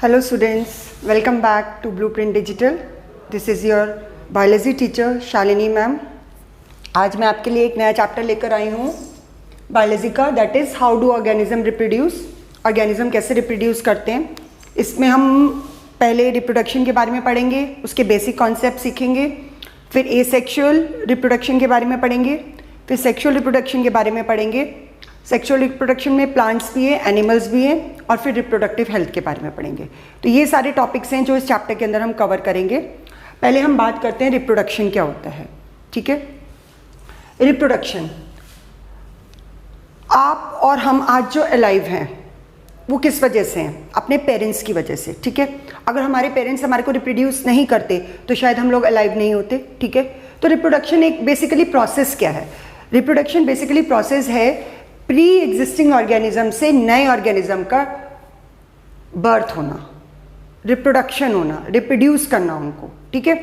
Hello students, welcome back to Blueprint Digital. This is your biology teacher Shalini ma'am. आज मैं आपके लिए एक नया चैप्टर लेकर आई हूँ बायोलॉजी का, that is how do organism reproduce. Organism कैसे रिप्रोड्यूस करते हैं. इसमें हम पहले रिप्रोडक्शन के बारे में पढ़ेंगे, उसके बेसिक कॉन्सेप्ट सीखेंगे, फिर एसेक्सुअल रिप्रोडक्शन के बारे में पढ़ेंगे, फिर सेक्सुअल रिप्रोडक्शन के बारे में पढ़ेंगे. सेक्सुअल रिप्रोडक्शन में प्लांट्स भी हैं, एनिमल्स भी हैं, और फिर रिप्रोडक्टिव हेल्थ के बारे में पढ़ेंगे. तो ये सारे टॉपिक्स हैं जो इस चैप्टर के अंदर हम कवर करेंगे. पहले हम बात करते हैं रिप्रोडक्शन क्या होता है. ठीक है, रिप्रोडक्शन, आप और हम आज जो अलाइव हैं वो किस वजह से हैं? अपने पेरेंट्स की वजह से. ठीक है, अगर हमारे पेरेंट्स हमारे को रिप्रोड्यूस नहीं करते तो शायद हम लोग अलाइव नहीं होते. ठीक है, तो रिप्रोडक्शन एक बेसिकली प्रोसेस क्या है? रिप्रोडक्शन बेसिकली प्रोसेस है प्री एग्जिस्टिंग ऑर्गेनिज्म से नए ऑर्गेनिज्म का बर्थ होना, रिप्रोडक्शन होना, रिप्रोड्यूस करना उनको. ठीक है,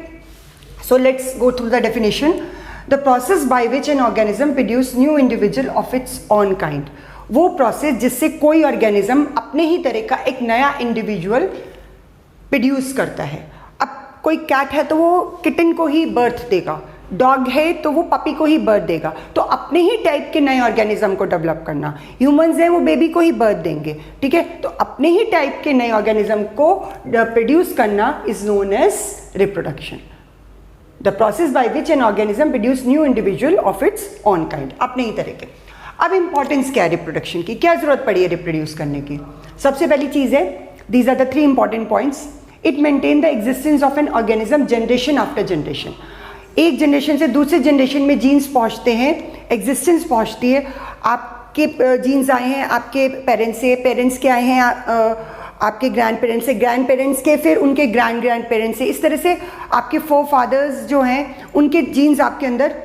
so let's go through the definition. The process by which an organism produce new individual of its own kind. वो प्रोसेस जिससे कोई ऑर्गेनिज्म अपने ही तरह का एक नया इंडिविजुअल प्रोड्यूस करता है. अब कोई कैट है तो वो किटन को ही बर्थ देगा, डॉग है तो वो पपी को ही बर्थ देगा. तो अपने ही टाइप के नए ऑर्गेनिज्म को डेवलप करना. ह्यूमंस हैं वो बेबी को ही बर्थ देंगे. ठीक है, तो अपने ही टाइप के नए ऑर्गेनिज्म को प्रोड्यूस करना is known as reproduction. The process by which an organism produce new individual of its own kind, अपने ही तरह के. अब इंपॉर्टेंस क्या है रिप्रोडक्शन की, क्या जरूरत पड़ी है रिप्रोड्यूस करने की? सबसे पहली चीज है, these are the 3 important points. It maintain the existence of an organism generation after generation. एक जनरेशन से दूसरे जनरेशन में जीन्स पहुंचते हैं, एग्जिस्टेंस पहुंचती है. आपके जीन्स आए हैं आपके पेरेंट्स से, पेरेंट्स के आए हैं आपके ग्रैंड पेरेंट्स से, ग्रैंड पेरेंट्स के फिर उनके ग्रैंड ग्रैंड पेरेंट्स से. इस तरह से आपके 4 फादर्स जो हैं उनके जीन्स आपके अंदर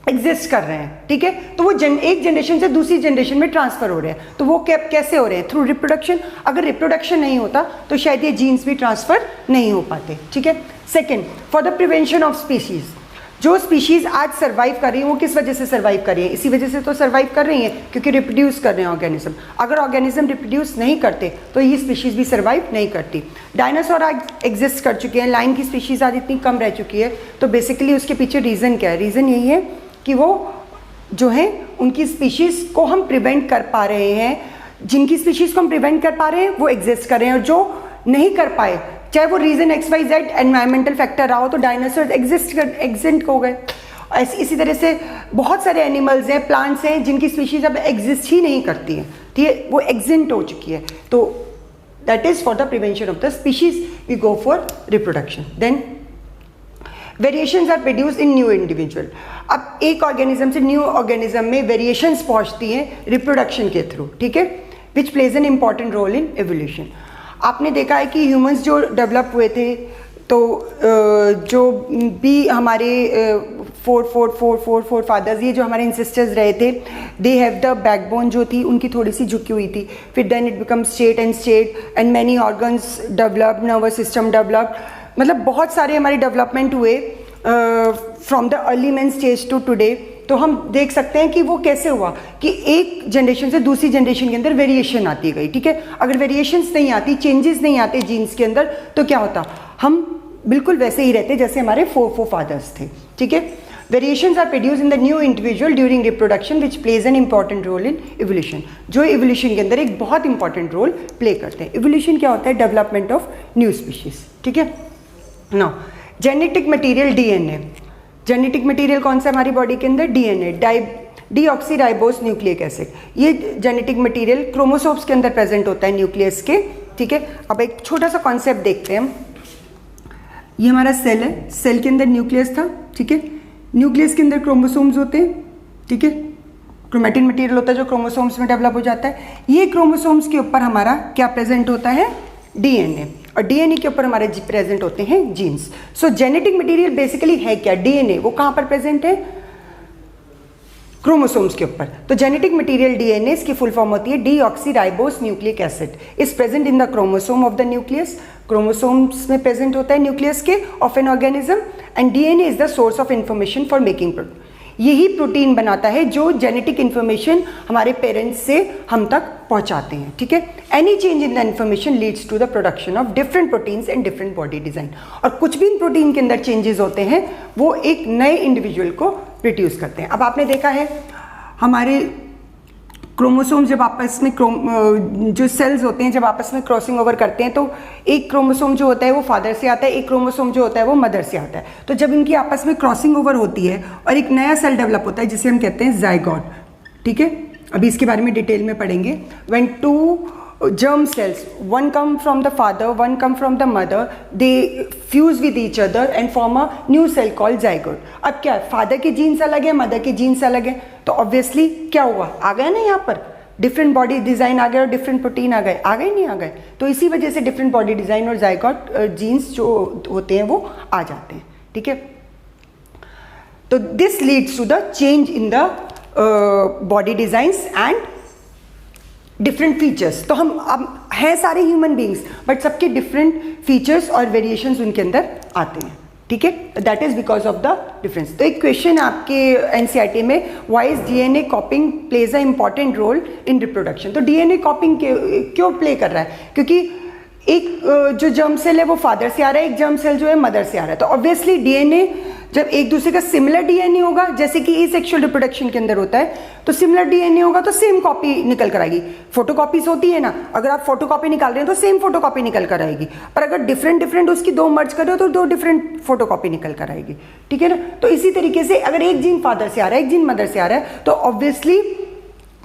एग्जिस्ट कर रहे हैं. ठीक है, तो वो एक जनरेशन से दूसरी जनरेशन में ट्रांसफर हो रहे हैं. तो वो कैसे हो रहे हैं? Through reproduction. अगर रिप्रोडक्शन नहीं होता तो शायद ये जीन्स भी ट्रांसफर नहीं हो पाते. ठीक है. Second, for the prevention of species. जो स्पीशीज आज सर्वाइव कर रही हैं वो किस वजह से सर्वाइव कर रही हैं? इसी वजह से तो सर्वाइव कर रही हैं क्योंकि रिप्रोड्यूस कर रहे हैं ऑर्गेनिज्म. अगर ऑर्गेनिज्म रिप्रोड्यूस नहीं करते तो ये स्पीशीज भी सर्वाइव नहीं करती. डायनासोर आज एग्जिस्ट कर चुके हैं, लाइन की स्पीशीज आज इतनी कम रह चुकी है. तो बेसिकली उसके पीछे रीज़न क्या है? रीज़न यही है कि वो जो है उनकी स्पीशीज़ को हम प्रिवेंट कर पा रहे हैं. जिनकी स्पीशीज़ को हम प्रिवेंट कर पा रहे हैं वो एग्जिस्ट कर रहे हैं, और जो नहीं कर पाए, चाहे वो रीज़न XYZ एनवायरमेंटल फैक्टर रहा हो, तो डायनासोर एग्जिस्ट हो गए. इसी तरह से बहुत सारे एनिमल्स हैं, प्लांट्स हैं जिनकी स्पीशीज़ अब एग्जिस्ट ही नहीं करती हैं. ठीक है, वो एग्जिस्ट हो चुकी है. तो that is for the prevention of the species we go for reproduction. Then variations are produce in new individual. अब एक ऑर्गेनिज्म से न्यू ऑर्गेनिज्म में वेरिएशंस पहुंचती हैं रिप्रोडक्शन के थ्रू. ठीक है, which plays an important role in evolution. आपने देखा है कि ह्यूमंस जो डेवलप हुए थे तो जो भी हमारे 4 फादर्स, ये जो हमारे इंसिस्टर्स रहे थे, दे हैव द बैकबोन जो थी उनकी थोड़ी सी झुकी हुई थी. फिर then it become state and many organs develop, nervous system develop. मतलब बहुत सारे हमारे डेवलपमेंट हुए from the early man stage to today. तो हम देख सकते हैं कि वो कैसे हुआ कि एक जनरेशन से दूसरी जनरेशन के अंदर वेरिएशन आती गई. ठीक है, अगर वेरिएशंस नहीं आती, चेंजेस नहीं आते जीन्स के अंदर, तो क्या होता? हम बिल्कुल वैसे ही रहते जैसे हमारे 4 फादर्स थे. ठीक है, variations are produce in the new individual during reproduction which plays an important role in evolution. जो इवोल्यूशन के अंदर एक बहुत इंपॉर्टेंट रोल प्ले करते हैं. इवोल्यूशन क्या होता है? Development of new species. ठीक है. Now genetic material DNA. Genetic material कौन सा हमारी बॉडी के अंदर? DNA, deoxyribose nucleic acid. ये जेनेटिक मटेरियल क्रोमोसोम्स के अंदर प्रेजेंट होता है, न्यूक्लियस के. ठीक है, अब एक छोटा सा कॉन्सेप्ट देखते हैं हम. ये हमारा सेल है, सेल के अंदर न्यूक्लियस था. ठीक है, न्यूक्लियस के अंदर क्रोमोसोम्स होते हैं. ठीक है, क्रोमैटिन मटेरियल होता है जो क्रोमोसोम्स में डेवलप हो जाता है. ये क्रोमोसोम्स के ऊपर हमारा क्या प्रेजेंट होता है? DNA. और DNA के ऊपर हमारे प्रेजेंट होते हैं genes. So genetic material basically है क्या? DNA. वो कहाँ पर प्रेजेंट है? क्रोमोसोम्स के ऊपर. तो जेनेटिक मटेरियल DNA, इसकी फुल फॉर्म होती है deoxyribose nucleic acid, is present in the chromosome of the nucleus. Chromosomes में प्रेजेंट होता है न्यूक्लियस के of an organism. And DNA is the source of information for making. यही protein बनाता है जो जेनेटिक इन्फॉर्मेशन हमारे पेरेंट्स से हम तक पहुंचाते हैं, ठीक है। Any change in the information leads to the production of different proteins and different body design. और कुछ भी इन प्रोटीन के अंदर चेंजेस होते हैं वो एक नए इंडिविजुअल को प्रोड्यूस करते हैं। अब आपने देखा है हमारे क्रोमोसोम जब आपस में जो सेल्स होते हैं जब आपस में क्रॉसिंग ओवर करते हैं तो एक क्रोमोसोम जो होता है वो फादर से आता है, एक क्रोमोसोम जो होता है वो मदर से आता है। तो जब इनकी आपस में क्रॉसिंग ओवर होती है और एक नया सेल डेवलप होता है जिसे हम कहते हैं जाइगोट, ठीक है। अभी इसके बारे में डिटेल में पढ़ेंगे। When two germ cells, one come from the father, one come from the mother, they fuse with each other and form a new cell called zygote। अब क्या है, फादर के जीन्स अलग है, मदर के जीन्स अलग है, तो ऑब्वियसली क्या हुआ, आ गया ना यहाँ पर डिफरेंट बॉडी डिजाइन आ गए और डिफरेंट प्रोटीन आ गए, नहीं आ गए। तो इसी वजह से डिफरेंट बॉडी डिजाइन और जाइगोट जीन्स जो होते हैं वो आ जाते हैं, ठीक है। तो this leads to the change in the body designs and different features. तो हम अब हैं सारे ह्यूमन बींग्स बट सबके डिफरेंट फीचर्स और वेरिएशंस उनके अंदर आते हैं, ठीक है। That is because of the difference. तो एक क्वेश्चन आपके एनसीईआरटी में, why is DNA copying plays a important role in reproduction. तो डीएनए कॉपिंग क्यों प्ले कर रहा है, क्योंकि एक जो जर्म सेल है वो फादर से आ रहा है, एक जर्म सेल जो है मदर से आ रहा है। तो ऑब्वियसली डीएनए जब एक दूसरे का सिमिलर डीएनए होगा, जैसे कि एसेक्सुअल रिप्रोडक्शन के अंदर होता है, तो सिमिलर डीएनए होगा तो सेम कॉपी निकल कर आएगी। फोटोकॉपीज होती है ना, अगर आप फोटोकॉपी निकाल रहे हैं तो सेम फोटोकॉपी निकल कर आएगी, पर अगर डिफरेंट उसकी दो मर्ज कर रहे हो तो दो डिफरेंट फोटोकॉपी निकल कर आएगी, ठीक है ना। तो इसी तरीके से अगर एक जीन फादर से आ रहा है, एक जीन मदर से आ रहा है, तो obviously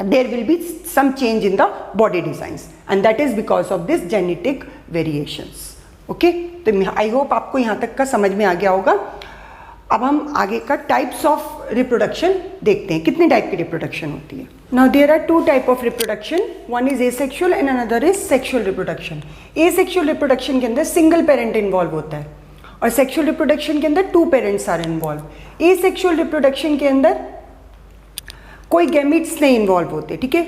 there will be some change in the body designs and that is because of this genetic variations, okay। तो आई होप आपको यहाँ तक का समझ में आ गया होगा। अब हम आगे का टाइप्स ऑफ रिप्रोडक्शन देखते हैं, कितने टाइप की रिप्रोडक्शन होती है। Now there are two type of reproduction, one is asexual and another is sexual reproduction. Asexual reproduction के अंदर सिंगल पेरेंट इन्वॉल्व होता है और सेक्सुअल रिप्रोडक्शन के अंदर two parents are involve. Asexual reproduction के अंदर कोई गैमीट्स नहीं इन्वॉल्व होते, ठीक है,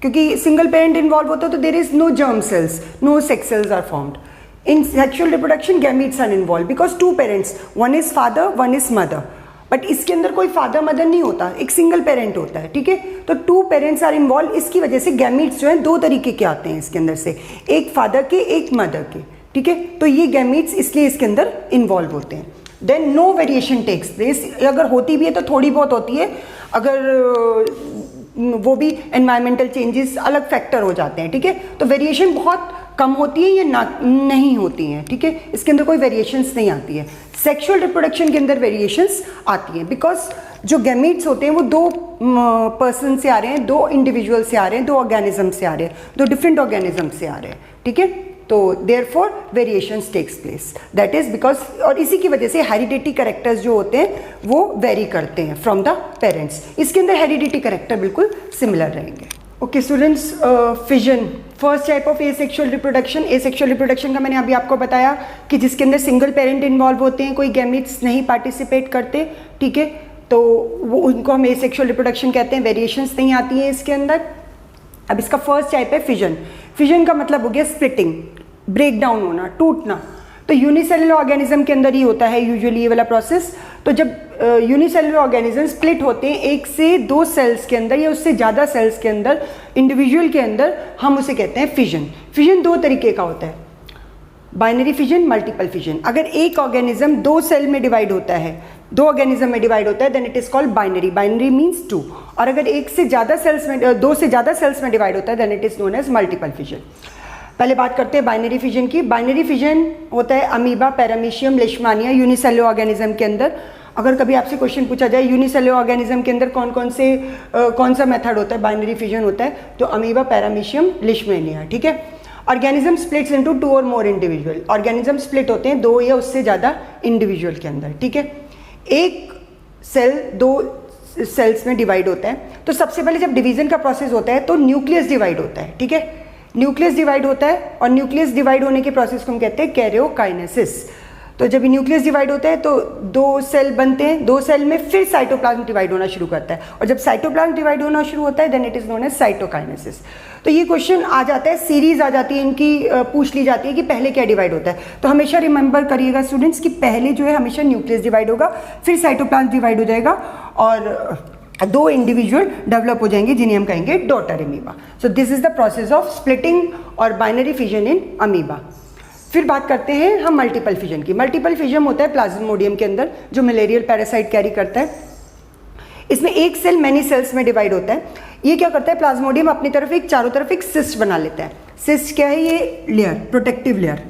क्योंकि सिंगल पेरेंट इन्वॉल्व होता है तो there is no germ cells, no sex cells are formed. In sexual reproduction gametes are involved because two parents, one is father, one is mother, but इसके अंदर कोई फादर मदर नहीं होता, एक single parent होता है, ठीक है। तो टू पेरेंट्स आर इन्वॉल्व, इसकी वजह से गैमीट्स जो हैं दो तरीके के आते हैं इसके अंदर से, एक फादर के एक मदर के, ठीक है। तो ये गैमीट्स इसलिए इसके अंदर इन्वॉल्व होते हैं। Then no variation takes place, अगर होती भी है तो थोड़ी बहुत होती है, अगर वो भी एनवायरमेंटल चेंजेस अलग फैक्टर हो जाते हैं, ठीक है। तो वेरिएशन बहुत कम होती है या ना नहीं होती हैं, ठीक है, इसके अंदर कोई वेरिएशंस नहीं आती है। सेक्सुअल रिप्रोडक्शन के अंदर वेरिएशंस आती हैं बिकॉज जो गैमीट्स होते हैं वो दो पर्सन से आ रहे हैं, दो इंडिविजुअल से आ रहे हैं, दो ऑर्गेनिज्म से आ रहे हैं, दो डिफरेंट ऑर्गेनिज्म से आ रहे हैं, ठीक है। तो therefore variations takes place, that is because, और इसी की वजह से हेरिडिटी कैरेक्टर्स जो होते हैं वो वेरी करते हैं फ्रॉम द पेरेंट्स। इसके अंदर हेरिडिटी कैरेक्टर बिल्कुल सिमिलर रहेंगे। Okay students, fission first type of asexual reproduction. Asexual reproduction का मैंने अभी आपको बताया कि जिसके अंदर सिंगल पेरेंट इन्वॉल्व होते हैं, कोई गैमीट्स नहीं पार्टिसिपेट करते, ठीक है, तो वो उनको हम एसेक्सुअल रिप्रोडक्शन कहते हैं, वेरिएशंस नहीं आती हैं इसके अंदर। अब इसका फर्स्ट टाइप है फिजन। फिजन का मतलब हो गया स्प्लिटिंग, ब्रेक डाउन होना, टूटना। तो यूनिसेलुलर ऑर्गेनिज्म के अंदर ही होता है यूजुअली ये वाला प्रोसेस। तो जब यूनिसेलुलर ऑर्गेनिज्म स्प्लिट होते हैं एक से दो सेल्स के अंदर या उससे ज़्यादा सेल्स के अंदर, इंडिविजुअल के अंदर, हम उसे कहते हैं फिजन। फिजन दो तरीके का होता है, बाइनरी फिजन, मल्टीपल फिजन। अगर एक ऑर्गेनिज्म दो सेल में डिवाइड होता है, दो ऑर्गेनिज्म में डिवाइड होता है, then it is called binary. Binary means two. और अगर एक से ज़्यादा सेल्स में, दो से ज़्यादा सेल्स में डिवाइड होता है, then it is known as multiple fission. पहले बात करते हैं बाइनरी फिजन की। बाइनरी फिजन होता है amoeba, paramecium, leishmania, unicellular organism के अंदर। अगर कभी आपसे क्वेश्चन पूछा जाए यूनिसेलुलर ऑर्गेनिज्म के अंदर कौन सा मेथड होता है, बाइनरी फिजन होता है, तो अमीबा, पैरामीशियम, लेशमानिया, ठीक है। ऑर्गेनिज्म स्प्लिट्स इनटू टू और मोर इंडिविजुअल। ऑर्गेनिज्म स्प्लिट होते हैं दो या उससे ज़्यादा इंडिविजुअल के अंदर, ठीक है। एक सेल दो सेल्स में डिवाइड होता है, तो सबसे पहले जब डिवीजन का प्रोसेस होता है तो न्यूक्लियस डिवाइड होता है, ठीक है। न्यूक्लियस डिवाइड होता है और न्यूक्लियस डिवाइड होने के प्रोसेस को हम कहते हैं कैरियोकाइनेसिस। तो जब न्यूक्लियस डिवाइड होता है तो 2 सेल बनते हैं, 2 सेल में फिर साइटोप्लाज्म डिवाइड होना शुरू करता है, और जब साइटोप्लाज्म डिवाइड होना शुरू होता है then it is known as cytokinesis. तो ये क्वेश्चन आ जाता है, सीरीज आ जाती है इनकी, पूछ ली जाती है कि पहले क्या डिवाइड होता है। तो हमेशा रिमेंबर करिएगा स्टूडेंट्स कि पहले जो है हमेशा न्यूक्लियस डिवाइड होगा, फिर साइटोप्लाज्म डिवाइड हो जाएगा और 2 इंडिविजुअल डेवलप हो जाएंगे जिन्हें हम कहेंगे daughter amoeba. So this is the process of splitting और बाइनरी फिजन इन अमीबा। फिर बात करते हैं हम मल्टीपल फिजन की। मल्टीपल फिजन होता है प्लाज्मोडियम के अंदर जो मलेरियल पैरासाइट कैरी करता है। इसमें एक सेल मैनी सेल्स में डिवाइड होता है। ये क्या करता है, प्लाज्मोडियम अपनी तरफ एक चारों तरफ एक सिस्ट बना लेता है। सिस्ट क्या है, ये लेयर, प्रोटेक्टिव लेयर,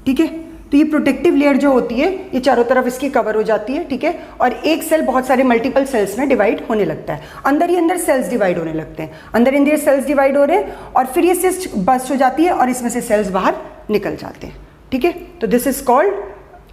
ठीक है। तो ये प्रोटेक्टिव लेयर जो होती है ये चारों तरफ इसकी कवर हो जाती है, ठीक है। और एक सेल बहुत सारे मल्टीपल सेल्स में डिवाइड होने लगता है, अंदर ही अंदर सेल्स डिवाइड होने लगते हैं, अंदर सेल्स डिवाइड हो रहे हैं और फिर ये सिस्ट बस्ट हो जाती है और इसमें से सेल्स बाहर निकल जाते हैं, ठीक है। तो this is called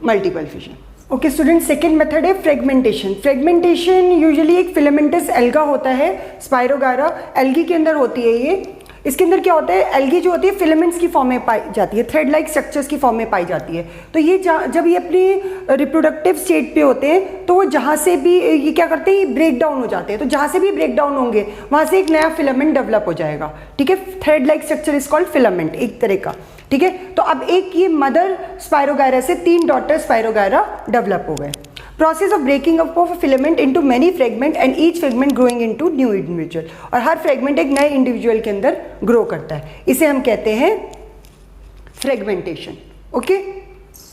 multiple fission. Okay student, second method है फ्रेगमेंटेशन। फ्रेगमेंटेशन यूजुअली एक फिलामेंटस एल्गा होता है, स्पाइरोगायरा एल्गी के अंदर होती है ये। इसके अंदर क्या होता है, एल्गी जो होती है फिलामेंट्स की फॉर्म में पाई जाती है, थ्रेड लाइक स्ट्रक्चर्स की फॉर्म में पाई जाती है। तो ये जब ये अपनी रिप्रोडक्टिव स्टेट पे होते हैं तो वो जहाँ से भी ये क्या करते हैं, ये ब्रेक डाउन हो जाते हैं। तो जहाँ से भी ब्रेक डाउन होंगे वहाँ से एक नया फिलामेंट डेवलप हो जाएगा, ठीक है। Thread like structure is called filament, एक तरह का, ठीक है। तो अब एक ये मदर स्पाइरोगायरा से 3 डॉटर स्पाइरोगायरा डेवलप हो गए। Process of breaking up of filament into many fragment and each fragment growing into new individual, और हर फ्रेगमेंट एक नए इंडिविजुअल के अंदर ग्रो करता है, इसे हम कहते हैं fragmentation. Okay,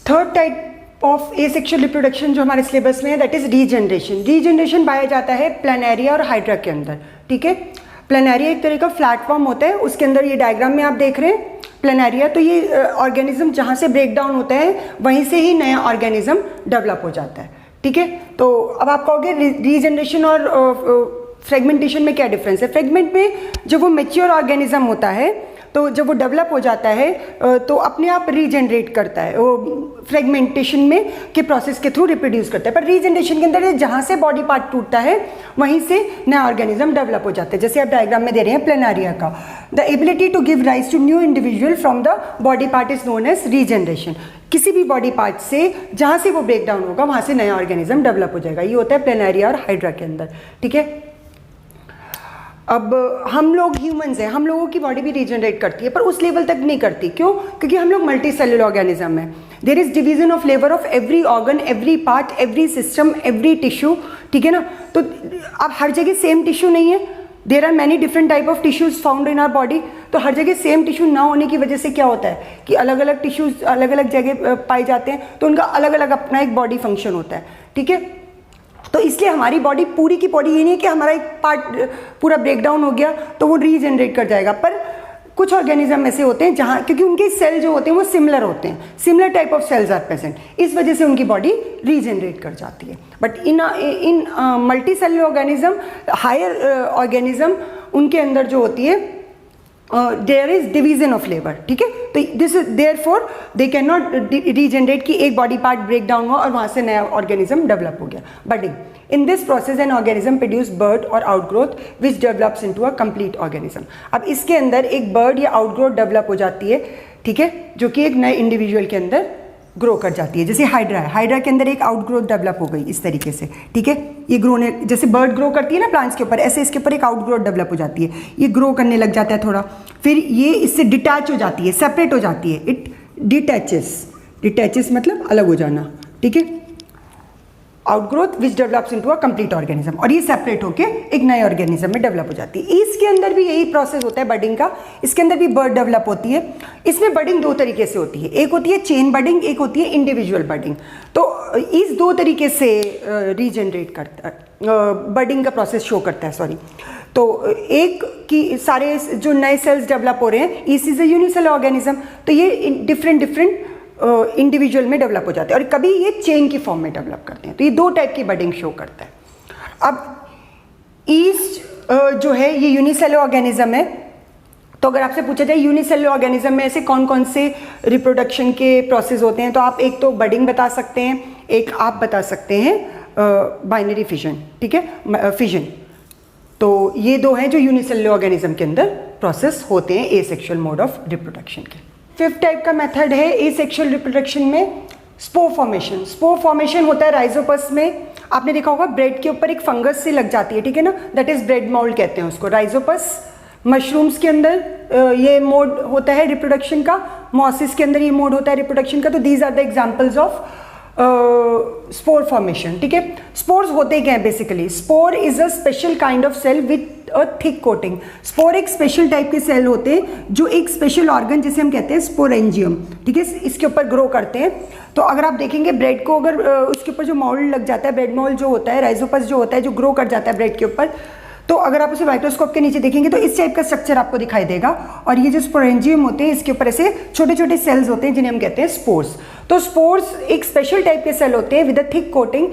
third type of asexual reproduction जो हमारे सिलेबस में है दैट इज रीजनरेशन। रीजनरेशन पाया जाता है प्लानेरिया और हाइड्रा के अंदर, ठीक है। प्लानेरिया एक तरह का प्लेटफॉर्म होता है, उसके अंदर ये डायग्राम में आप देख रहे हैं प्लानेरिया, तो ये ऑर्गेनिज्म जहाँ से ब्रेक डाउन होता है वहीं से ही नया ऑर्गेनिज्म डेवलप हो जाता है, ठीक है। तो अब आप कहोगे रीजनरेशन और फ्रेगमेंटेशन में क्या डिफरेंस है। फ्रेगमेंट में जब वो मैच्योर ऑर्गेनिज्म होता है तो जब वो डेवलप हो जाता है तो अपने आप रीजनरेट करता है, वो फ्रेगमेंटेशन में के प्रोसेस के थ्रू रिप्रोड्यूस करता है। पर रीजनरेशन के अंदर जहाँ से बॉडी पार्ट टूटता है वहीं से नया ऑर्गेनिज्म डेवलप हो जाता है। जैसे आप डायग्राम में दे रहे हैं प्लानेरिया का, the ability to give rise to new individual from the body part is known as regeneration. किसी भी बॉडी पार्ट से जहाँ से वो ब्रेक डाउन होगा वहाँ से नया ऑर्गेनिज्म डेवलप हो जाएगा। ये होता है प्लानेरिया और हाइड्रा के अंदर, ठीक है। अब हम लोग ह्यूमंस हैं, हम लोगों की बॉडी भी रीजनरेट करती है पर उस लेवल तक नहीं करती। क्यों? क्योंकि हम लोग मल्टी सेलुलर ऑर्गेनिज्म है। There is division of labour of every organ, every part, every system, every tissue, ठीक है ना। तो अब हर जगह सेम टिश्यू नहीं है, there are many different type of tissues found in our body. तो हर जगह सेम टिश्यू ना होने की वजह से क्या होता है कि अलग अलग टिश्यूज अलग अलग जगह पाए जाते हैं, तो उनका अलग अलग अपना एक बॉडी फंक्शन होता है, ठीक है। तो इसलिए हमारी बॉडी पूरी की बॉडी ये नहीं है कि हमारा एक पार्ट पूरा ब्रेक डाउन हो गया तो वो रीजनरेट कर जाएगा। पर कुछ ऑर्गेनिज्म ऐसे होते हैं जहाँ, क्योंकि उनके सेल जो होते हैं वो सिमिलर होते हैं, similar type of cells are present, इस वजह से उनकी बॉडी रीजनरेट कर जाती है। But in multi cellular organism, higher organism, उनके अंदर जो होती है there is division of labour, ठीक है। तो this is therefore they can not regenerate कि एक बॉडी पार्ट ब्रेक डाउन हुआ और वहाँ से नया ऑर्गेनिज्म डेवलप हो गया। Budding, in this process an organism produce bud और outgrowth which develops into a complete organism. अब इसके अंदर एक बर्ड या आउटग्रोथ डेवलप हो जाती है, ठीक है, जो कि एक नए इंडिविजुअल के अंदर ग्रो कर जाती है। जैसे हाइड्रा है, हाइड्रा के अंदर एक आउटग्रोथ डेवलप हो गई इस तरीके से, ठीक है। ये ग्रो ने, जैसे बर्ड ग्रो करती है ना प्लांट्स के ऊपर, ऐसे इसके ऊपर एक आउटग्रोथ डेवलप हो जाती है, ये ग्रो करने लग जाता है थोड़ा, फिर ये इससे डिटैच हो जाती है, सेपरेट हो जाती है, इट डिटैचेस मतलब अलग हो जाना, ठीक है। Outgrowth which develops into a complete organism, और ये सेपरेट होके एक नए ऑर्गेनिज्म में डेवलप हो जाती है। इसके अंदर भी यही प्रोसेस होता है बडिंग का, इसके अंदर भी बर्ड डेवलप होती है। इसमें बडिंग 2 तरीके से होती है, एक होती है चेन बडिंग, एक होती है इंडिविजुअल बडिंग। तो इस 2 तरीके से रीजनरेट करता है, बडिंग का प्रोसेस शो करता है, सॉरी। तो एक की सारे जो नए सेल्स डेवलप हो रहे हैं, इस इज अ यूनिसेलुलर ऑर्गेनिज्म, तो ये डिफरेंट इंडिविजुअल में डेवलप हो जाते हैं और कभी ये चेन की फॉर्म में डेवलप करते हैं। तो ये 2 टाइप की बडिंग शो करता है। अब ईस्ट जो है ये यूनिसेलुलर ऑर्गेनिज्म है। तो अगर आपसे पूछा जाए यूनिसेलुलर ऑर्गेनिज्म में ऐसे कौन कौन से रिप्रोडक्शन के प्रोसेस होते हैं, तो आप एक तो बडिंग बता सकते हैं, एक आप बता सकते हैं बाइनरी फिजन, ठीक है, फिजन। तो ये 2 हैं जो यूनिसेलुलर ऑर्गेनिज्म के अंदर प्रोसेस होते हैं एसेक्सुअल मोड ऑफ रिप्रोडक्शन के। 5th टाइप का मेथड है एसेक्सुअल रिप्रोडक्शन में स्पोर फॉर्मेशन, स्पोर फॉर्मेशन होता है राइजोपस में। आपने देखा होगा ब्रेड के ऊपर एक फंगस सी लग जाती है, ठीक है ना, दैट इज ब्रेड माउल्ड कहते हैं उसको। राइजोपस, मशरूम्स के अंदर ये मोड होता है रिप्रोडक्शन का, मॉसिस के अंदर ये मोड होता है रिप्रोडक्शन का। तो these are the examples of spore formation, ठीक है। स्पोर्स होते क्या है basically? Spore is a special kind of cell with a thick coating. Spore एक स्पेशल टाइप के सेल होते हैं जो एक स्पेशल ऑर्गन जिसे हम कहते हैं स्पोरेंजियम, ठीक है, इसके ऊपर ग्रो करते हैं। तो अगर आप देखेंगे ब्रेड को, अगर उसके ऊपर जो मोल्ड लग जाता है, ब्रेड मोल्ड जो होता है, राइजोपस जो होता है, जो ग्रो कर जाता है ब्रेड के ऊपर, तो अगर आप उसे माइक्रोस्कोप के नीचे देखेंगे तो इस टाइप का स्ट्रक्चर आपको दिखाई देगा। और ये जो स्पोरेंजियम होते हैं इसके ऊपर ऐसे छोटे छोटे सेल्स होते हैं जिन्हें हम कहते हैं स्पोर्स। तो स्पोर्स एक स्पेशल टाइप के सेल होते हैं with a thick coating.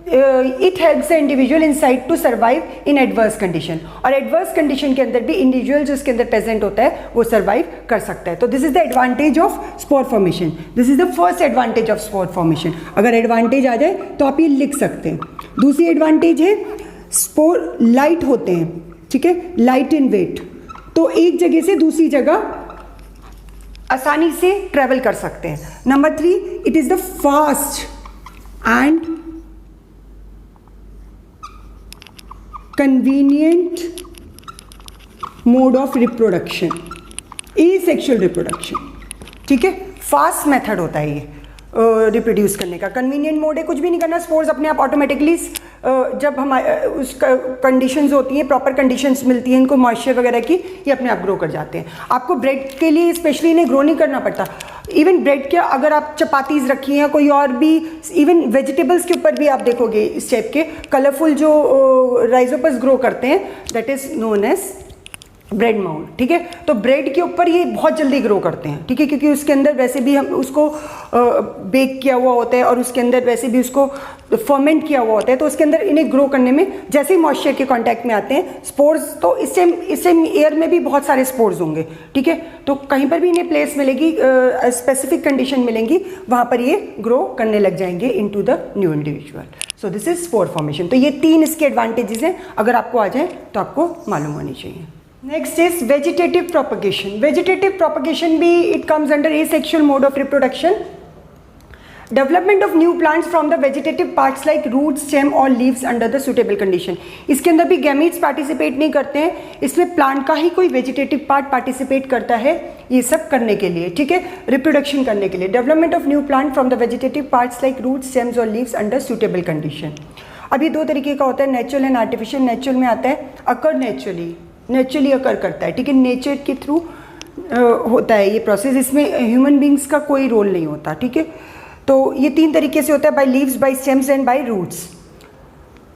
It helps the individual inside to survive in adverse condition. और एडवर्स कंडीशन के अंदर भी इंडिविजुअल जो इसके अंदर प्रेजेंट होता है वो सर्वाइव कर सकता है। तो this is the advantage of spore formation, this is the first advantage of spore formation. अगर एडवांटेज आ जाए तो आप ये लिख सकते हैं। दूसरी एडवांटेज है स्पोर लाइट होते हैं, ठीक है, लाइट इन वेट। तो एक जगह से दूसरी जगह आसानी से ट्रेवल कर सकते हैं। Number 3, it is the fast and convenient mode of reproduction, asexual reproduction, ठीक है। फास्ट मेथड होता है ये रिप्रोड्यूस करने का। कन्वीनियंट मोड है, कुछ भी नहीं करना, स्पोर्स अपने आप ऑटोमेटिकली जब हमारे उस कंडीशंस होती हैं, प्रॉपर कंडीशंस मिलती हैं इनको मॉइस्चर वगैरह की, ये अपने आप ग्रो कर जाते हैं। आपको ब्रेड के लिए स्पेशली इन्हें ग्रो नहीं करना पड़ता। इवन ब्रेड के अगर आप चपातीज रखी हैं, कोई और भी इवन वेजिटेबल्स के ऊपर भी आप देखोगे इस टाइप के कलरफुल जो राइजोपस ग्रो करते हैं, that is known as bread mould, ठीक है। तो ब्रेड के ऊपर ये बहुत जल्दी ग्रो करते हैं, ठीक है, क्योंकि उसके अंदर वैसे भी हम उसको बेक किया हुआ होता है और उसके अंदर वैसे भी उसको फर्मेंट किया हुआ होता है। तो उसके अंदर इन्हें ग्रो करने में जैसे ही मॉइस्चर के कांटेक्ट में आते हैं स्पोर्स, तो इससे एयर में भी बहुत सारे स्पोर्स होंगे, ठीक है। तो कहीं पर भी इन्हें प्लेस मिलेगी, स्पेसिफिक कंडीशन मिलेंगी, वहाँ पर ये ग्रो करने लग जाएंगे into the new individual. So this is spore formation. तो ये 3 इसके एडवांटेजेस हैं, अगर आपको आ जाए तो आपको मालूम होनी चाहिए। Next is vegetative propagation. Vegetative propagation भी it comes under asexual mode of reproduction. Development of new plants from the vegetative parts like root, stem और leaves under the suitable condition. इसके अंदर भी गैमीट्स पार्टिसिपेट नहीं करते हैं, इसमें plant का ही कोई वेजिटेटिव पार्ट पार्टिसिपेट करता है ये सब करने के लिए, ठीक है, रिप्रोडक्शन करने के लिए। Development of new plant from the vegetative parts like root, stems और लीव्स अंडर सुटेबल कंडीशन। अब ये 2 तरीके का होता है, नेचुरल एंड आर्टिफिशियल। नेचुरल में आता है अकर नेचुरली अकर करता है, ठीक है, नेचर के थ्रू होता है ये प्रोसेस, इसमें ह्यूमन बींग्स का कोई रोल नहीं होता, ठीक है। तो ये 3 तरीके से होता है, by leaves, by stems and by roots.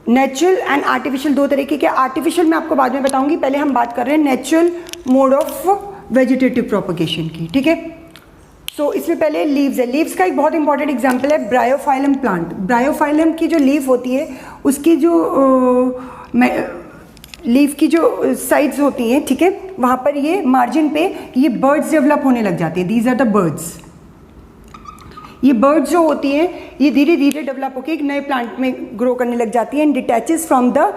Natural and artificial 2 तरीके के। आर्टिफिशियल मैं आपको बाद में बताऊंगी, पहले हम बात कर रहे हैं natural mode of vegetative propagation की, ठीक है। सो इसमें पहले लीव्स है। लीव्स का एक बहुत इंपॉर्टेंट एग्जाम्पल है ब्रायोफाइलम प्लांट। ब्रायोफाइलम की जो लीफ होती है उसकी जो लीफ की जो साइड्स होती हैं, ठीक है, वहाँ पर ये मार्जिन पे ये बर्ड्स डेवलप होने लग जाती है। These are the buds. ये बर्ड्स जो होती हैं ये धीरे धीरे डेवलप होकर एक नए प्लांट में ग्रो करने लग जाती है and detaches from the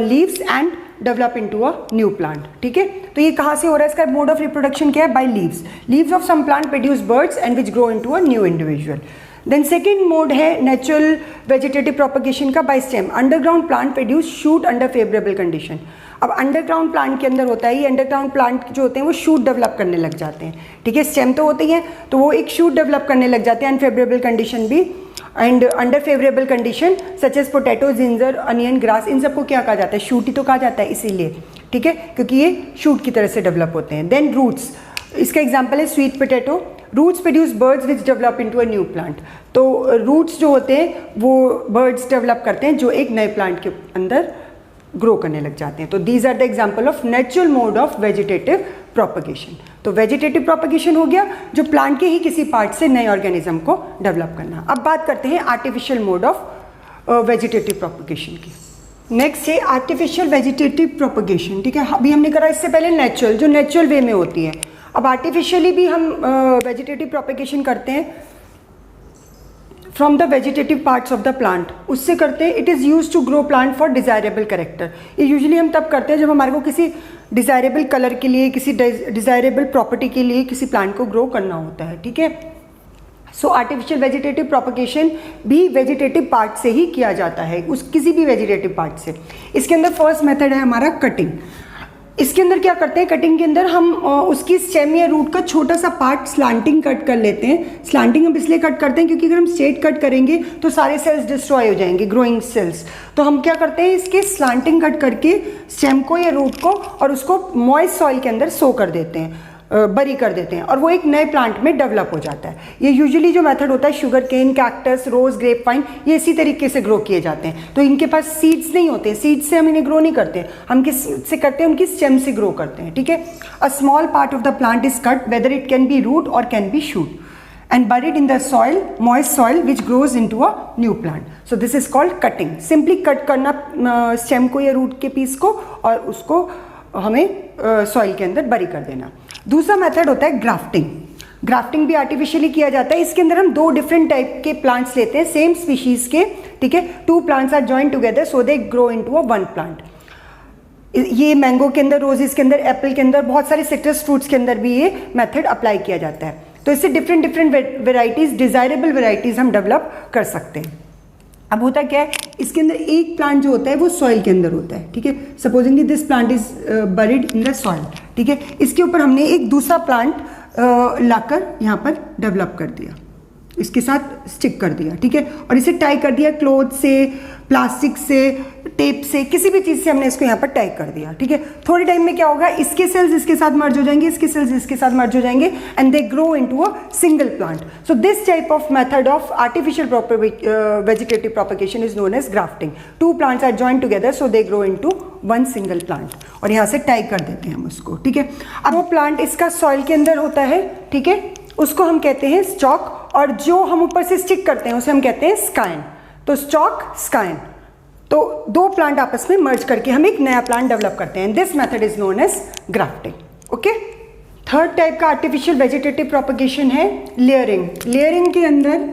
leaves and develop into a new plant, ठीक है। तो ये कहाँ से हो रहा है? इसका मोड ऑफ रिप्रोडक्शन क्या है? By leaves. Leaves of some plant produce buds and which grow into a new individual. Then second mode है नेचुरल वेजिटेटिव प्रोपगेशन का by stem. Underground plant produce shoot under favourable condition. अब underground plant के अंदर होता है, ये underground plant जो होते हैं वो शूट डेवलप करने लग जाते हैं, ठीक है। स्टेम तो होते ही हैं, तो वो एक शूट डेवलप करने लग जाते हैं अनफेवरेबल कंडीशन भी and under favourable condition such as potato, ginger, onion, grass, इन सबको क्या कहा जाता है? शूट ही तो कहा जाता है इसीलिए, ठीक है, क्योंकि ये शूट की तरह से डेवलप होते हैं। देन रूट्स, इसका एग्जाम्पल है sweet potato. Roots produce buds which develop into a new plant. तो रूट्स जो होते हैं वो बर्ड्स डेवलप करते हैं जो एक नए प्लांट के अंदर ग्रो करने लग जाते हैं। तो these are the example of natural mode of vegetative propagation. तो वेजिटेटिव प्रोपगेशन हो गया जो प्लांट के ही किसी पार्ट से नए ऑर्गेनिज्म को डेवलप करना। अब बात करते हैं artificial mode of vegetative propagation की। नेक्स्ट है आर्टिफिशियल वेजिटेटिव प्रोपगेशन, ठीक है। अभी हमने करा इससे पहले नेचुरल, जो नेचुरल वे में होती है। अब आर्टिफिशियली भी हम वेजिटेटिव प्रोपगेशन करते हैं from the vegetative parts of the plant, उससे करते हैं। It is use to grow plant for desirable character. ये यूजुअली हम तब करते हैं जब हमारे को किसी डिज़ायरेबल कलर के लिए, किसी डिज़ायरेबल प्रॉपर्टी के लिए किसी प्लांट को ग्रो करना होता है, ठीक है। सो आर्टिफिशियल वेजिटेटिव प्रोपगेशन भी वेजिटेटिव पार्ट से ही किया जाता है, उस किसी भी वेजिटेटिव पार्ट से। इसके अंदर फर्स्ट मेथड है हमारा कटिंग। इसके अंदर क्या करते हैं, कटिंग के अंदर हम उसकी स्टेम या रूट का छोटा सा पार्ट स्लांटिंग कट कर लेते हैं। स्लांटिंग हम इसलिए कट करते हैं क्योंकि अगर हम स्ट्रेट कट करेंगे तो सारे सेल्स डिस्ट्रॉय हो जाएंगे, ग्रोइंग सेल्स। तो हम क्या करते हैं, इसके स्लांटिंग कट करके स्टेम को या रूट को और उसको मॉइस्ट सॉइल के अंदर सो कर देते हैं, बरी कर देते हैं, और वो एक नए प्लांट में डेवलप हो जाता है। ये यूजुअली जो मेथड होता है, शुगर केन, कैक्टस, रोज, ग्रेप वाइन, ये इसी तरीके से ग्रो किए जाते हैं। तो इनके पास सीड्स नहीं होते, सीड्स से हम इन्हें ग्रो नहीं करते, हम किस से करते हैं, उनकी स्टेम से ग्रो करते हैं। ठीक है, a small part of the plant is cut, whether it can be root और can be shoot, and buried in the soil, moist soil, which grows into a new plant. So this is called cutting. Simply cut करना stem को या root के piece को और उसको हमें soil के अंदर बरी कर देना। दूसरा मेथड होता है ग्राफ्टिंग। ग्राफ्टिंग भी आर्टिफिशियली किया जाता है। इसके अंदर हम दो डिफरेंट टाइप के प्लांट्स लेते हैं, सेम स्पीशीज के। ठीक है, two plants are joined together so they grow into a one plant. ये मैंगो के अंदर, रोजेस के अंदर, एप्पल के अंदर, बहुत सारे सिट्रस फ्रूट्स के अंदर भी ये मेथड अप्लाई किया जाता है। तो इससे different different varieties, desirable varieties हम डेवलप कर सकते हैं। अब होता क्या है, इसके अंदर एक प्लांट जो होता है वो सॉइल के अंदर होता है। ठीक है, supposedly this plant is buried in the soil. ठीक है, इसके ऊपर हमने एक दूसरा प्लांट लाकर यहाँ पर डेवलप कर दिया, इसके साथ स्टिक कर दिया। ठीक है, और इसे टाई कर दिया क्लोथ से, प्लास्टिक से, टेप से, किसी भी चीज़ से हमने इसको यहाँ पर टाई कर दिया। ठीक है, थोड़े टाइम में क्या होगा, इसके सेल्स इसके साथ मर्ज हो जाएंगे, इसके सेल्स इसके साथ मर्ज हो जाएंगे, and they grow into a single plant. So this type of method of artificial vegetative propagation is known as grafting. Two plants are joined together so they grow into one single plant, और यहाँ से tie कर देते हैं हम उसको। ठीक है, अब वो प्लांट इसका सॉइल के अंदर होता है। ठीक है, उसको हम कहते हैं स्टॉक, और जो हम ऊपर से स्टिक करते हैं उसे हम कहते हैं स्काइन। तो स्टॉक, स्काइन, तो दो प्लांट आपस में मर्ज करके हम एक नया प्लांट डेवलप करते हैं। This method is known as grafting. Okay, third type का आर्टिफिशियल वेजिटेटिव प्रोपगेशन है लेयरिंग। लेयरिंग के अंदर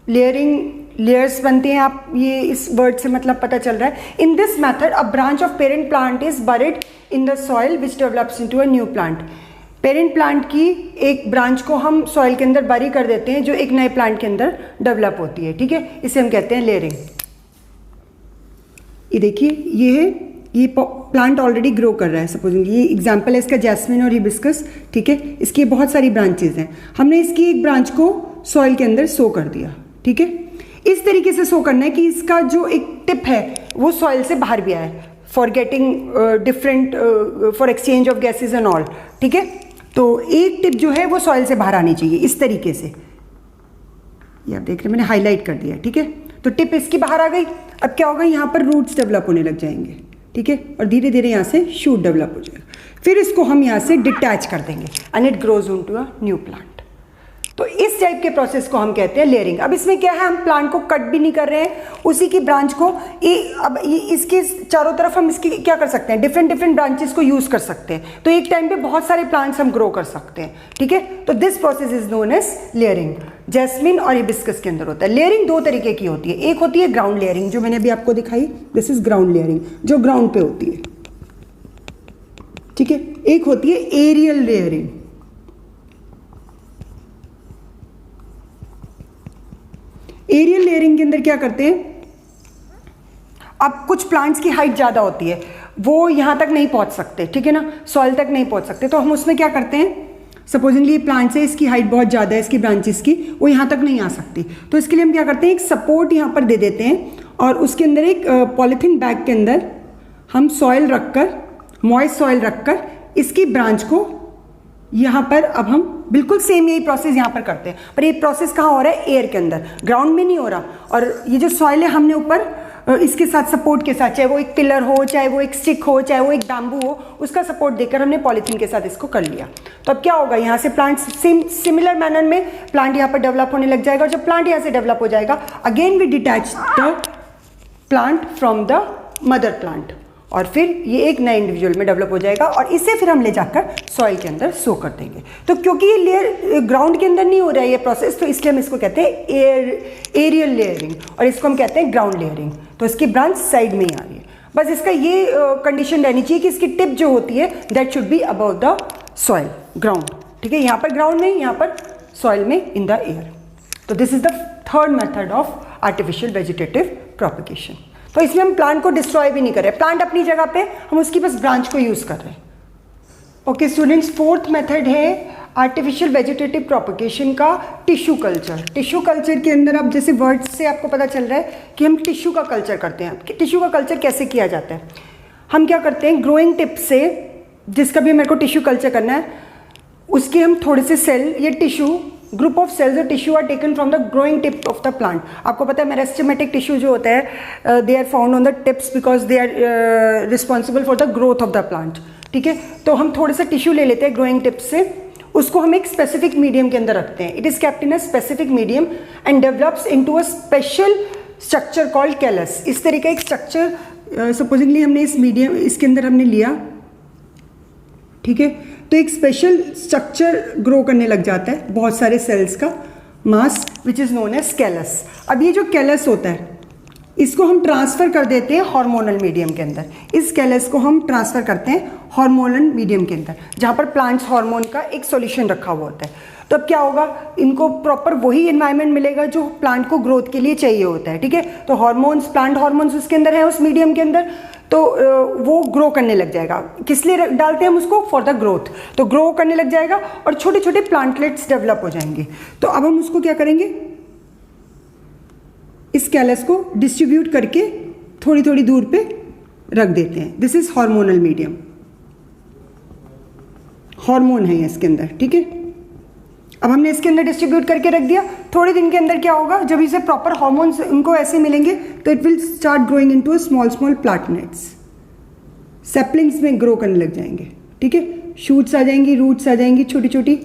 लेयर्स बनते हैं, आप ये इस वर्ड से मतलब पता चल रहा है। In this method a branch of parent plant is buried in the soil which develops into a new plant. Parent plant की एक ब्रांच को हम सॉइल के अंदर बरी कर देते हैं जो एक नए प्लांट के अंदर डेवलप होती है। ठीक है, इसे हम कहते हैं लेयरिंग। ये देखिए, ये है, ये प्लांट ऑलरेडी ग्रो कर रहा है। सपोजिंग ये एग्जांपल है इसका जैस्मिन और हिबिस्कस। ठीक है, इसकी बहुत सारी ब्रांचेज हैं। हमने इसकी एक ब्रांच को सॉइल के अंदर सो कर दिया। ठीक है, इस तरीके से सो करना है कि इसका जो एक टिप है वो सॉइल से बाहर भी आए, for getting different, for exchange of gases and all. ठीक है, तो एक टिप जो है वो सॉइल से बाहर आनी चाहिए इस तरीके से। ये आप देख रहे हैं, मैंने हाईलाइट कर दिया। ठीक है, तो टिप इसकी बाहर आ गई। अब क्या होगा, यहाँ पर रूट्स डेवलप होने लग जाएंगे। ठीक है, और धीरे धीरे यहाँ से शूट डेवलप हो जाएगा। फिर इसको हम यहाँ से डिटैच कर देंगे and it grows into a new plant. तो इस टाइप के प्रोसेस को हम कहते हैं लेयरिंग। अब इसमें क्या है, हम प्लांट को कट भी नहीं कर रहे हैं, उसी की ब्रांच को अब इसके चारों तरफ हम इसकी क्या कर सकते हैं, डिफरेंट डिफरेंट ब्रांचेस को यूज कर सकते हैं। तो एक टाइम पे बहुत सारे प्लांट्स हम ग्रो कर सकते हैं। ठीक है, तो this process is known as layering. Jasmine और हिबिस्कस के अंदर होता है। लेयरिंग दो तरीके की होती है। एक होती है ग्राउंड लेयरिंग, जो मैंने अभी आपको दिखाई, दिस इज ग्राउंड लेयरिंग, जो ग्राउंड पे होती है। ठीक है, एक होती है एरियल लेयरिंग। एरियल लेयरिंग के अंदर क्या करते हैं, अब कुछ प्लांट्स की हाइट ज़्यादा होती है, वो यहाँ तक नहीं पहुँच सकते। ठीक है ना, सॉइल तक नहीं पहुँच सकते, तो हम उसमें क्या करते हैं, सपोजिंगली प्लांट से इसकी हाइट बहुत ज़्यादा है, इसकी ब्रांचेस की, वो यहाँ तक नहीं आ सकती, तो इसके लिए हम क्या करते हैं, एक सपोर्ट यहाँ पर दे देते हैं, और उसके अंदर एक पॉलीथीन बैग के अंदर हम सॉइल रखकर, मॉइस्ट सॉइल रखकर, इसकी ब्रांच को यहाँ पर अब हम बिल्कुल सेम यही प्रोसेस यहाँ पर करते हैं, पर ये प्रोसेस कहाँ हो रहा है, एयर के अंदर, ग्राउंड में नहीं हो रहा। और ये जो सॉइल है हमने ऊपर इसके साथ सपोर्ट के साथ, चाहे वो एक पिलर हो, चाहे वो एक स्टिक हो, चाहे वो एक बैम्बू हो, उसका सपोर्ट देकर हमने पॉलीथीन के साथ इसको कर लिया। तो अब क्या होगा, यहाँ से प्लांट सिमिलर मैनर में प्लांट यहाँ पर डेवलप होने लग जाएगा, और जब प्लांट यहाँ से डेवलप हो जाएगा, again we detach the plant from the mother plant, और फिर ये एक नए इंडिविजुअल में डेवलप हो जाएगा, और इसे फिर हम ले जाकर सॉइल के अंदर सो कर देंगे। तो क्योंकि ये लेयर ग्राउंड के अंदर नहीं हो रहा है ये प्रोसेस, तो इसलिए हम इसको कहते हैं एरियल लेयरिंग, और इसको हम कहते हैं ग्राउंड लेयरिंग। तो इसकी ब्रांच साइड में ही आ रही है। बस इसका ये कंडीशन रहनी चाहिए कि इसकी टिप जो होती है that should be above the soil, ground. ठीक है, यहाँ पर ग्राउंड नहीं, यहाँ पर सॉइल में इन द एयर। तो this is the third method of artificial vegetative propagation. तो इसमें हम प्लांट को डिस्ट्रॉय भी नहीं कर रहे, प्लांट अपनी जगह पे, हम उसकी बस ब्रांच को यूज कर रहे हैं। ओके स्टूडेंट्स, फोर्थ मेथड है आर्टिफिशियल वेजिटेटिव प्रोपगेशन का टिश्यू कल्चर। टिश्यू कल्चर के अंदर आप जैसे वर्ड्स से आपको पता चल रहा है कि हम टिश्यू का कल्चर करते हैं। कि टिश्यू का कल्चर कैसे किया जाता है, हम क्या करते हैं, ग्रोइंग टिप से, जिसका भी मेरे को टिश्यू कल्चर करना है, उसके हम थोड़े से सेल या टिश्यू, ग्रुप ऑफ सेल्स और tissue are taken from the growing tip of the plant. आपको पता है मेरिस्टेमेटिक टिश्यू जो होता है they are found on the tips because they are responsible for the growth of the plant. ठीक है, तो हम थोड़े से टिश्यू ले लेते हैं ग्रोइंग टिप से, उसको हम एक स्पेसिफिक मीडियम के अंदर रखते हैं। It is kept in a specific medium and develops into a special structure called callus. इस तरह का एक स्ट्रक्चर सपोजिंगली हमने इस मीडियम, इसके अंदर हमने लिया, ठीक है, तो एक स्पेशल स्ट्रक्चर ग्रो करने लग जाता है, बहुत सारे सेल्स का mass which is known as callus. अब ये जो कैलस होता है इसको हम ट्रांसफर कर देते हैं हार्मोनल मीडियम के अंदर। इस कैलस को हम ट्रांसफर करते हैं हार्मोनल मीडियम के अंदर, जहाँ पर प्लांट्स हार्मोन का एक सॉल्यूशन रखा हुआ होता है। तो अब क्या होगा, इनको प्रॉपर वही एनवायरनमेंट मिलेगा जो प्लांट को ग्रोथ के लिए चाहिए होता है। ठीक है, तो हार्मोन्स, प्लांट हार्मोन्स उसके अंदर है, उस मीडियम के अंदर, तो वो ग्रो करने लग जाएगा। किस लिए डालते हैं हम उसको, फॉर द ग्रोथ। तो ग्रो करने लग जाएगा और छोटे छोटे प्लांटलेट्स डेवलप हो जाएंगे। तो अब हम उसको क्या करेंगे, इस कैलस को डिस्ट्रीब्यूट करके थोड़ी थोड़ी दूर पे रख देते हैं। This is hormonal medium, hormone है इसके अंदर। ठीक है, अब हमने इसके अंदर डिस्ट्रीब्यूट करके रख दिया। थोड़े दिन के अंदर क्या होगा, जब इसे प्रॉपर हार्मोन्स उनको ऐसे मिलेंगे तो it will start growing into small small plantlets, saplings में ग्रो करने लग जाएंगे। ठीक है, शूट्स आ जाएंगी, रूट्स आ जाएंगी छोटी छोटी।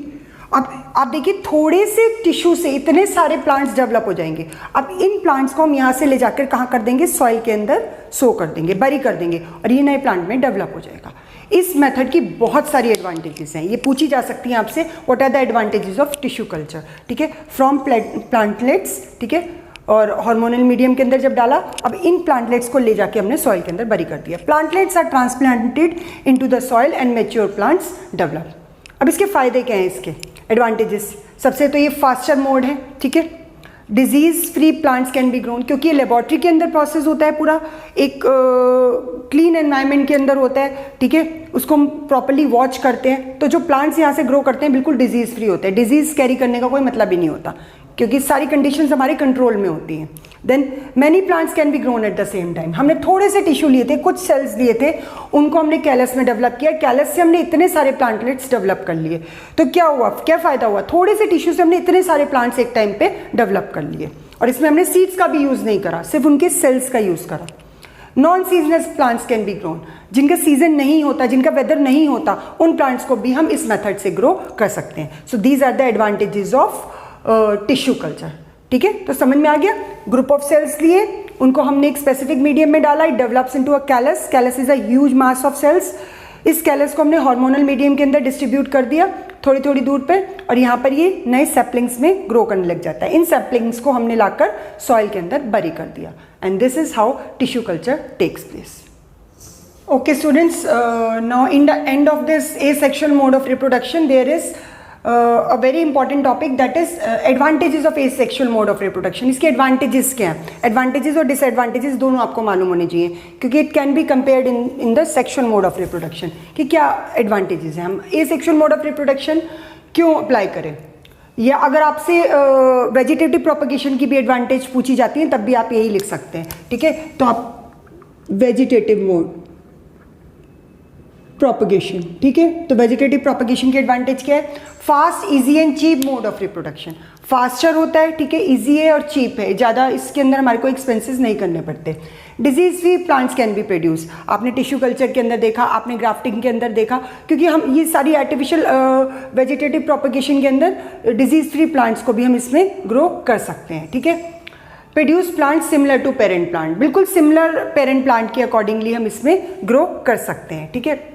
अब आप देखिए, थोड़े से टिश्यू से इतने सारे प्लांट्स डेवलप हो जाएंगे। अब इन प्लांट्स को हम यहाँ से ले जाकर कहाँ कर देंगे, सॉइल के अंदर सो कर देंगे, बरी कर देंगे, और ये नए प्लांट में डेवलप हो जाएगा। इस मेथड की बहुत सारी एडवांटेजेस हैं, ये पूछी जा सकती हैं आपसे, what are the advantages of tissue culture. ठीक है, फ्रॉम प्लांटलेट्स, ठीक है, और हार्मोनल मीडियम के अंदर जब डाला, अब इन प्लांटलेट्स को ले जाके हमने सॉइल के अंदर बरी कर दिया। Plantlets are transplanted into the soil and mature plants develop. अब इसके फायदे क्या हैं, इसके एडवांटेजेस, सबसे तो ये फास्टर मोड है। ठीक है, disease free plants can be grown, क्योंकि ये लेबोरेटरी के अंदर प्रोसेस होता है, पूरा एक क्लीन एनवायरनमेंट के अंदर होता है। ठीक है, उसको हम प्रॉपर्ली वॉच करते हैं, तो जो प्लांट्स यहाँ से ग्रो करते हैं बिल्कुल डिजीज फ्री होते हैं। डिजीज कैरी करने का कोई मतलब ही नहीं होता, क्योंकि सारी कंडीशंस हमारे कंट्रोल में होती हैं। Then many plants can be grown at the same time. हमने थोड़े से टिश्यू लिए थे, कुछ सेल्स लिए थे, उनको हमने कैलस में डेवलप किया, कैलस से हमने इतने सारे प्लांटलेट्स डेवलप कर लिए। तो क्या हुआ, क्या फायदा हुआ, थोड़े से टिश्यू से हमने इतने सारे प्लांट्स एक टाइम पे डेवलप कर लिए, और इसमें हमने सीड्स का भी यूज नहीं करा, सिर्फ उनके सेल्स का यूज करा। Non seasonal plants can be grown, जिनका सीजन नहीं होता, जिनका वेदर नहीं होता, उन प्लांट्स को भी हम इस मेथड से ग्रो कर सकते हैं। So these are the advantages of tissue culture. ठीक है, तो समझ में आ गया। ग्रुप ऑफ सेल्स लिए, उनको हमने एक स्पेसिफिक मीडियम में डाला, it develops into a callus. Callus is a huge mass of cells. इस कैलस को हमने हार्मोनल मीडियम के अंदर डिस्ट्रीब्यूट कर दिया थोड़ी थोड़ी दूर पे, और यहाँ पर ये नए सैपलिंग्स में ग्रो करने लग जाता है। इन सैपलिंग्स को हमने लाकर सॉइल के अंदर बरी कर दिया, and this is how tissue culture takes place. Okay students, now in the end of this asexual mode of reproduction there is a very important topic, that is advantages of asexual mode of reproduction. इसके advantages क्या हैं, advantages और disadvantages दोनों आपको मालूम होने चाहिए, क्योंकि it can be compared in the sexual mode of reproduction कि क्या advantages हैं। हम asexual mode of reproduction क्यों अप्लाई करें, या अगर आपसे वेजिटेटिव प्रोपगेशन की भी एडवांटेज पूछी जाती है तब भी आप यही लिख सकते हैं। ठीक है, तो आप वेजिटेटिव मोड प्रोपगेशन, ठीक है, तो वेजिटेटिव प्रोपगेशन की एडवांटेज क्या है, fast, easy and cheap mode of reproduction. Faster होता है, ठीक है, इजी है और चीप है, ज़्यादा इसके अंदर हमारे को एक्सपेंसेस नहीं करने पड़ते। Disease free plants can B produce, आपने टिश्यू कल्चर के अंदर देखा, आपने ग्राफ्टिंग के अंदर देखा, क्योंकि हम ये सारी आर्टिफिशियल वेजिटेटिव प्रोपगेशन के अंदर डिजीज फ्री प्लांट्स को भी हम इसमें ग्रो कर सकते हैं। ठीक है, produce plant similar to parent plant, बिल्कुल सिमिलर पेरेंट प्लांट के अकॉर्डिंगली हम इसमें ग्रो कर सकते हैं। ठीक है,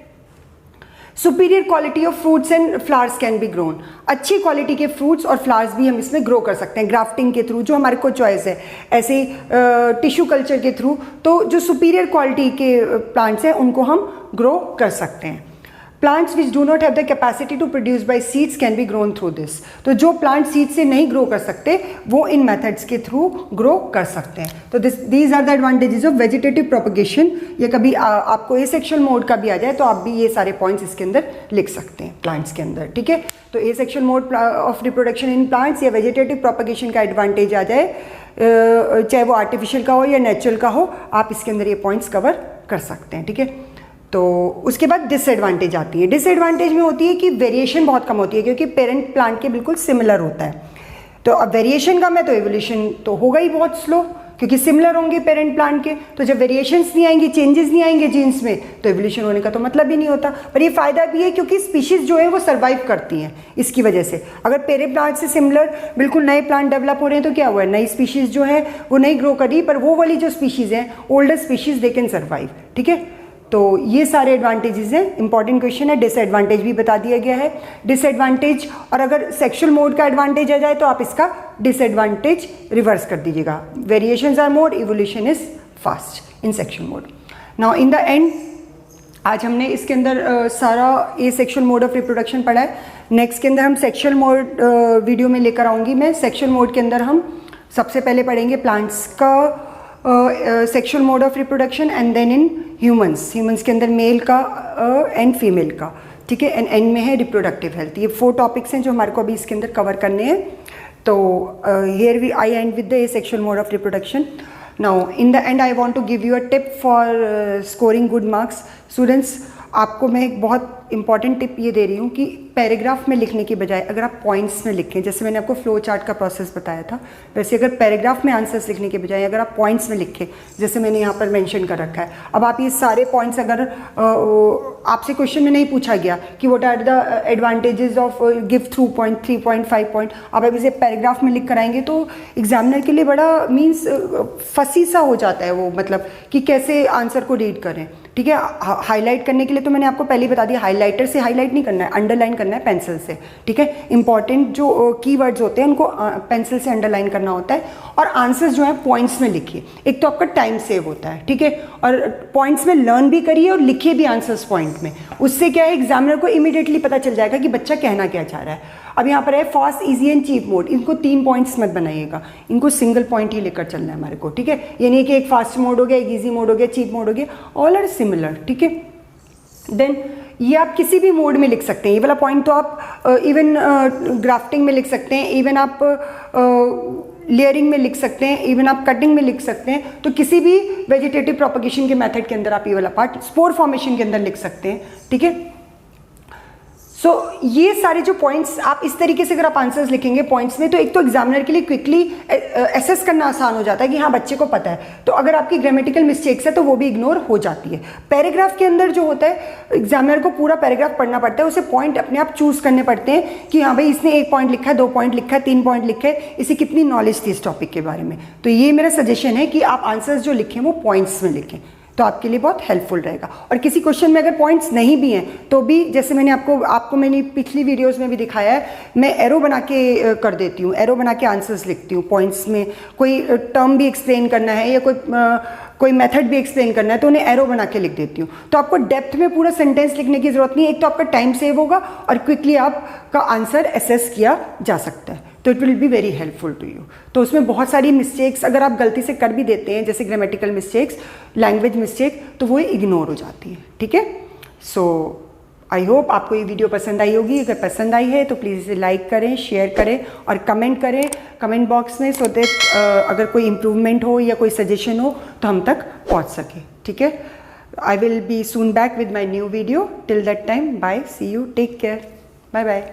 superior quality of fruits and flowers can be grown, अच्छी क्वालिटी के फ्रूट्स और फ्लावर्स भी हम इसमें ग्रो कर सकते हैं ग्राफ्टिंग के थ्रू, जो हमारे को चॉइस है, ऐसे टिश्यू कल्चर के थ्रू। तो जो सुपीरियर क्वालिटी के प्लांट्स हैं उनको हम ग्रो कर सकते हैं। Plants which do not have the capacity to produce by seeds can be grown through this. तो जो प्लांट सीड से नहीं ग्रो कर सकते वो इन मेथड्स के थ्रू ग्रो कर सकते हैं। तो these are the advantages of vegetative propagation. ये कभी आपको एसेक्सुअल मोड का भी आ जाए तो आप भी ये सारे पॉइंट्स इसके अंदर लिख सकते हैं प्लांट्स के अंदर, ठीक है। तो asexual mode of reproduction in plants या वेजिटेटिव प्रोपगेशन का एडवांटेज आ जाए, चाहे वो आर्टिफिशियल का हो या नेचुरल का हो, आप इसके अंदर ये पॉइंट्स कवर कर सकते हैं, ठीक है। तो उसके बाद डिसएडवांटेज आती है। डिसएडवांटेज में होती है कि वेरिएशन बहुत कम होती है क्योंकि पेरेंट प्लांट के बिल्कुल सिमिलर होता है। तो अब वेरिएशन कम है तो एवोल्यूशन तो होगा ही बहुत स्लो, क्योंकि सिमिलर होंगे पेरेंट प्लांट के। तो जब वेरिएशंस नहीं आएंगी, चेंजेस नहीं आएंगे जीन्स में, तो एवोल्यूशन होने का तो मतलब ही नहीं होता। पर ये फायदा भी है क्योंकि स्पीशीज जो है वो सर्वाइव करती हैं इसकी वजह से। अगर पेरेंट प्लांट से सिमिलर बिल्कुल नए प्लांट डेवलप हो रहे हैं तो क्या हुआ है, नई स्पीशीज जो है वो नहीं ग्रो करी, पर वो वाली जो स्पीशीज हैं older species they can survive, ठीक है। तो ये सारे एडवांटेजेस हैं। इंपॉर्टेंट क्वेश्चन है, डिसएडवांटेज भी बता दिया गया है। डिसएडवांटेज, और अगर सेक्सुअल मोड का एडवांटेज आ जाए तो आप इसका डिसएडवांटेज रिवर्स कर दीजिएगा। Variations are more, evolution is fast in sexual mode. Now in the end आज हमने इसके अंदर सारा asexual mode of reproduction पढ़ा है। नेक्स्ट के अंदर हम सेक्सुअल मोड वीडियो में लेकर आऊँगी मैं। सेक्सुअल मोड के अंदर हम सबसे पहले पढ़ेंगे प्लांट्स का sexual mode of reproduction and then in humans के अंदर मेल का एंड फीमेल का, ठीक है। एंड में है रिप्रोडक्टिव हेल्थ। ये 4 टॉपिक्स हैं जो हमारे को अभी इसके अंदर कवर करने हैं। तो here we I end with the sexual mode of reproduction. Now in the end I want to give you a tip for scoring good marks. Students, आपको मैं एक बहुत इंपॉर्टेंट टिप ये दे रही हूँ कि पैराग्राफ में लिखने की बजाय अगर आप पॉइंट्स में लिखें, जैसे मैंने आपको फ्लो चार्ट का प्रोसेस बताया था, वैसे अगर पैराग्राफ में आंसर्स लिखने के बजाय अगर आप पॉइंट्स में लिखें, जैसे मैंने यहाँ पर मेंशन कर रखा है। अब आप ये सारे पॉइंट्स अगर आपसे क्वेश्चन में नहीं पूछा गया कि what are the advantages of give through point 3.5 point, आप अब इसे पैराग्राफ में लिख कर आएंगे तो एग्जामिनर के लिए बड़ा मीन्स फंसी सा हो जाता है वो, मतलब कि कैसे आंसर को रीड करें, ठीक है। हाईलाइट करने के लिए तो मैंने आपको पहले ही बता दिया, हाईलाइटर से हाईलाइट नहीं करना है, अंडरलाइन करना है पेंसिल से, ठीक है। इंपॉर्टेंट जो कीवर्ड्स होते हैं उनको पेंसिल से अंडरलाइन करना होता है। और आंसर्स जो है पॉइंट्स में लिखिए, एक तो आपका टाइम सेव होता है, ठीक है। और पॉइंट्स में लर्न भी करिए और लिखिए भी आंसर्स पॉइंट में। उससे क्या है, एग्जामिनर को इमीडिएटली पता चल जाएगा कि बच्चा कहना क्या चाह रहा है। अब यहाँ पर है fast, easy and cheap mode. इनको 3 पॉइंट्स मत बनाइएगा, इनको सिंगल पॉइंट ही लेकर चलना है हमारे को, ठीक है। ये नहीं कि एक फास्ट मोड हो गया, एक इजी मोड हो गया, चीप मोड हो गया, ऑल आर सिमिलर, ठीक है। देन ये आप किसी भी मोड में लिख सकते हैं। ये वाला पॉइंट तो आप इवन ग्राफ्टिंग में लिख सकते हैं, इवन आप लेयरिंग में लिख सकते हैं, इवन आप कटिंग में लिख सकते हैं। तो किसी भी वेजिटेटिव प्रोपगेशन के मेथड के अंदर आप ये वाला पार्ट स्पोर फॉर्मेशन के अंदर लिख सकते हैं, ठीक है। सो ये सारे जो पॉइंट्स आप इस तरीके से अगर आप आंसर्स लिखेंगे पॉइंट्स में, तो एक तो एग्जामिनर के लिए क्विकली एसेस करना आसान हो जाता है कि हाँ बच्चे को पता है। तो अगर आपकी ग्रामेटिकल मिस्टेक्स है तो वो भी इग्नोर हो जाती है। पैराग्राफ के अंदर जो होता है, एग्जामिनर को पूरा पैराग्राफ पढ़ना पड़ता है, उसे पॉइंट अपने आप चूज करने पड़ते हैं कि हाँ भाई इसने 1 पॉइंट लिखा है, 2 पॉइंट लिखा है, 3 पॉइंट लिखे है, इसे कितनी नॉलेज थी इस टॉपिक के बारे में। तो ये मेरा सजेशन है कि आप आंसर्स जो लिखें वो पॉइंट्स में लिखें, तो आपके लिए बहुत हेल्पफुल रहेगा। और किसी क्वेश्चन में अगर पॉइंट्स नहीं भी हैं तो भी, जैसे मैंने आपको मैंने पिछली वीडियोस में भी दिखाया है, मैं एरो बना के कर देती हूँ, एरो बना के आंसर्स लिखती हूँ पॉइंट्स में। कोई टर्म भी एक्सप्लेन करना है या कोई मेथड भी एक्सप्लेन करना है तो उन्हें एरो बना के लिख देती हूँ। तो आपको डेप्थ में पूरा सेंटेंस लिखने की जरूरत नहीं है। एक तो आपका टाइम सेव होगा और क्विकली आपका आंसर एसेस किया जा सकता है, तो it will be very helpful to you. तो उसमें बहुत सारी मिस्टेक्स अगर आप गलती से कर भी देते हैं, जैसे ग्रामेटिकल मिस्टेक्स, लैंग्वेज मिस्टेक, तो वो इग्नोर हो जाती है, ठीक है। सो आई होप आपको ये वीडियो पसंद आई होगी। अगर पसंद आई है तो प्लीज़ इसे लाइक करें, शेयर करें और कमेंट करें कमेंट बॉक्स में, सो दैट अगर कोई इम्प्रूवमेंट हो या कोई सजेशन हो तो हम तक पहुंच सके, ठीक है। I will be soon back with my new video. Till that time, bye, see you, take care, bye bye.